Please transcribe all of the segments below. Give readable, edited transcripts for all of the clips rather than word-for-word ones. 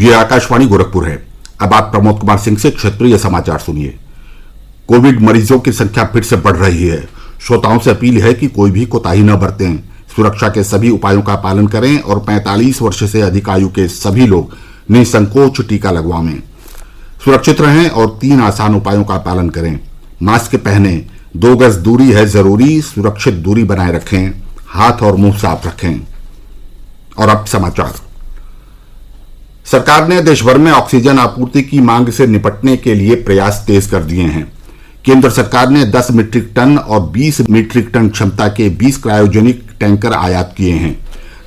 ये आकाशवाणी गोरखपुर है। अब आप प्रमोद कुमार सिंह से क्षेत्रीय समाचार सुनिए। कोविड मरीजों की संख्या फिर से बढ़ रही है। श्रोताओं से अपील है कि कोई भी कोताही न बरतें, सुरक्षा के सभी उपायों का पालन करें और 45 वर्ष से अधिक आयु के सभी लोग निसंकोच टीका लगवाएं। सुरक्षित रहें और 3 आसान उपायों का पालन करें। मास्क पहनें, 2 गज दूरी है जरूरी, सुरक्षित दूरी बनाए रखें, हाथ और मुंह साफ रखें। और अब समाचार। सरकार ने देश भर में ऑक्सीजन आपूर्ति की मांग से निपटने के लिए प्रयास तेज कर दिए हैं। केंद्र सरकार ने 10 मीट्रिक टन और 20 मीट्रिक टन क्षमता के 20 क्रायोजेनिक टैंकर आयात किए हैं।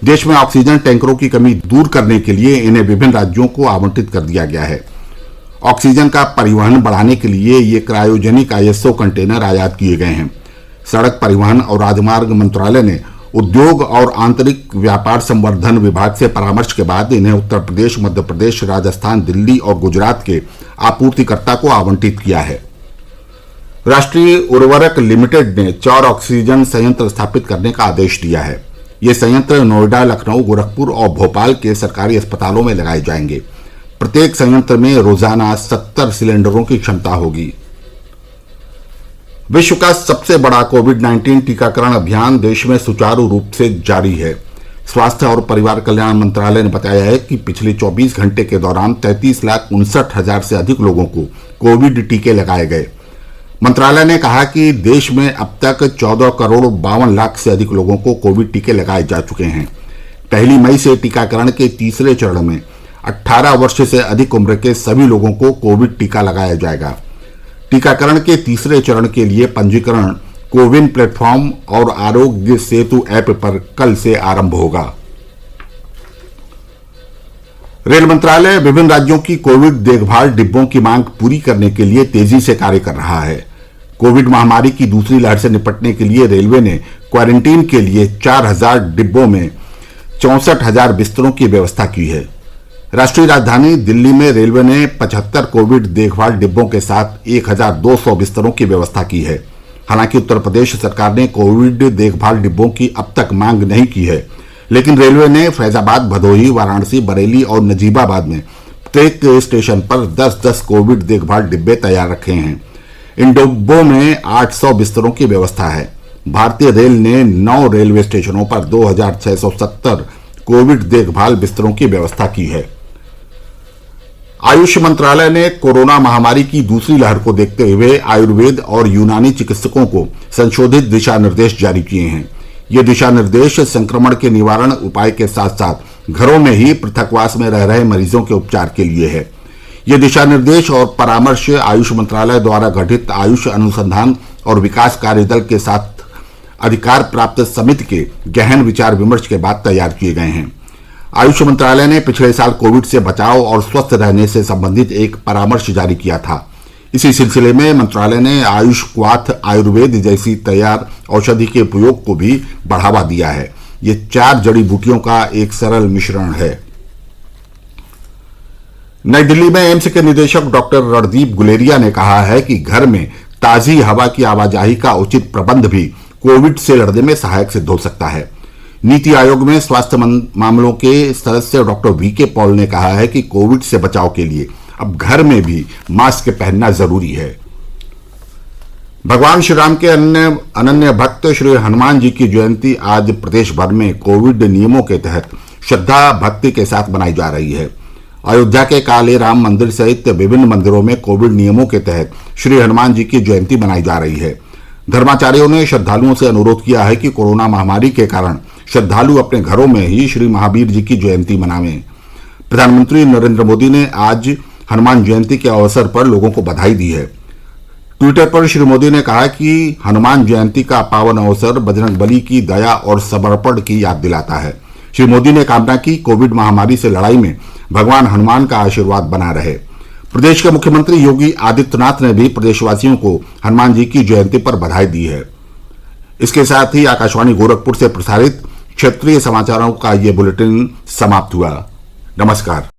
देश में ऑक्सीजन टैंकरों की कमी दूर करने के लिए इन्हें विभिन्न राज्यों को आवंटित कर दिया गया है। ऑक्सीजन का परिवहन बढ़ाने के लिए ये क्रायोजेनिक ISO कंटेनर आयात किए गए हैं। सड़क परिवहन और राजमार्ग मंत्रालय ने उद्योग और आंतरिक व्यापार संवर्धन विभाग से परामर्श के बाद इन्हें उत्तर प्रदेश, मध्य प्रदेश, राजस्थान, दिल्ली और गुजरात के आपूर्तिकर्ता को आवंटित किया है। राष्ट्रीय उर्वरक लिमिटेड ने 4 ऑक्सीजन संयंत्र स्थापित करने का आदेश दिया है। ये संयंत्र नोएडा, लखनऊ, गोरखपुर और भोपाल के सरकारी अस्पतालों में लगाए जाएंगे। प्रत्येक संयंत्र में रोजाना 70 सिलेंडरों की क्षमता होगी। विश्व का सबसे बड़ा कोविड-19 टीकाकरण अभियान देश में सुचारू रूप से जारी है। स्वास्थ्य और परिवार कल्याण मंत्रालय ने बताया है कि पिछले 24 घंटे के दौरान 33,59,000 से अधिक लोगों को कोविड टीके लगाए गए। मंत्रालय ने कहा कि देश में अब तक 14,52,00,000 से अधिक लोगों को कोविड टीके लगाए जा चुके हैं। 1 मई से टीकाकरण के तीसरे चरण में 18 वर्ष से अधिक उम्र के सभी लोगों को कोविड टीका लगाया जाएगा। टीकाकरण के तीसरे चरण के लिए पंजीकरण कोविन प्लेटफॉर्म और आरोग्य सेतु ऐप पर कल से आरंभ होगा। रेल मंत्रालय विभिन्न राज्यों की कोविड देखभाल डिब्बों की मांग पूरी करने के लिए तेजी से कार्य कर रहा है। कोविड महामारी की दूसरी लहर से निपटने के लिए रेलवे ने क्वारंटीन के लिए 4,000 डिब्बों में 64,000 बिस्तरों की व्यवस्था की है। राष्ट्रीय राजधानी दिल्ली में रेलवे ने 75 कोविड देखभाल डिब्बों के साथ 1,200 बिस्तरों की व्यवस्था की है। हालांकि उत्तर प्रदेश सरकार ने कोविड देखभाल डिब्बों की अब तक मांग नहीं की है, लेकिन रेलवे ने फैजाबाद, भदोही, वाराणसी, बरेली और नजीबाबाद में प्रत्येक स्टेशन पर 10-10 कोविड देखभाल डिब्बे तैयार रखे हैं। इन डिब्बों में 800 बिस्तरों की व्यवस्था है। भारतीय रेल ने 9 रेलवे स्टेशनों पर 2,670 कोविड देखभाल बिस्तरों की व्यवस्था की है। आयुष मंत्रालय ने कोरोना महामारी की दूसरी लहर को देखते हुए आयुर्वेद और यूनानी चिकित्सकों को संशोधित दिशा निर्देश जारी किए हैं। ये दिशा निर्देश संक्रमण के निवारण उपाय के साथ साथ घरों में ही पृथकवास में रह रहे मरीजों के उपचार के लिए है। ये दिशा निर्देश और परामर्श आयुष मंत्रालय द्वारा गठित आयुष अनुसंधान और विकास कार्यदल के साथ अधिकार प्राप्त समिति के गहन विचार विमर्श के बाद तैयार किए गए हैं। आयुष मंत्रालय ने पिछले साल कोविड से बचाव और स्वस्थ रहने से संबंधित एक परामर्श जारी किया था। इसी सिलसिले में मंत्रालय ने आयुष क्वाथ आयुर्वेद जैसी तैयार औषधि के उपयोग को भी बढ़ावा दिया है। ये 4 जड़ी बूटियों का एक सरल मिश्रण है। नई दिल्ली में एम्स के निदेशक डॉक्टर रणदीप गुलेरिया ने कहा है कि घर में ताजी हवा की आवाजाही का उचित प्रबंध भी कोविड से लड़ने में सहायक सिद्ध हो सकता है। नीति आयोग में स्वास्थ्य मामलों के सदस्य डॉक्टर VK पॉल ने कहा है कि कोविड से बचाव के लिए अब घर में भी मास्क पहनना जरूरी है। भगवान श्री राम के अनन्य भक्त श्री हनुमान जी की जयंती आज प्रदेश भर में कोविड नियमों के तहत श्रद्धा भक्ति के साथ मनाई जा रही है। अयोध्या के काले राम मंदिर सहित विभिन्न मंदिरों में कोविड नियमों के तहत श्री हनुमान जी की जयंती मनाई जा रही है। धर्माचार्यों ने श्रद्धालुओं से अनुरोध किया है कि कोरोना महामारी के कारण श्रद्धालु अपने घरों में ही श्री महावीर जी की जयंती मनावें। प्रधानमंत्री नरेंद्र मोदी ने आज हनुमान जयंती के अवसर पर लोगों को बधाई दी है। ट्विटर पर श्री मोदी ने कहा कि हनुमान जयंती का पावन अवसर बजरंगबली की दया और समर्पण की याद दिलाता है। श्री मोदी ने कामना की कोविड महामारी से लड़ाई में भगवान हनुमान का आशीर्वाद बना रहे। प्रदेश के मुख्यमंत्री योगी आदित्यनाथ ने भी प्रदेशवासियों को हनुमान जी की जयंती पर बधाई दी है। इसके साथ ही आकाशवाणी गोरखपुर से प्रसारित क्षेत्रीय समाचारों का ये बुलेटिन समाप्त हुआ। नमस्कार।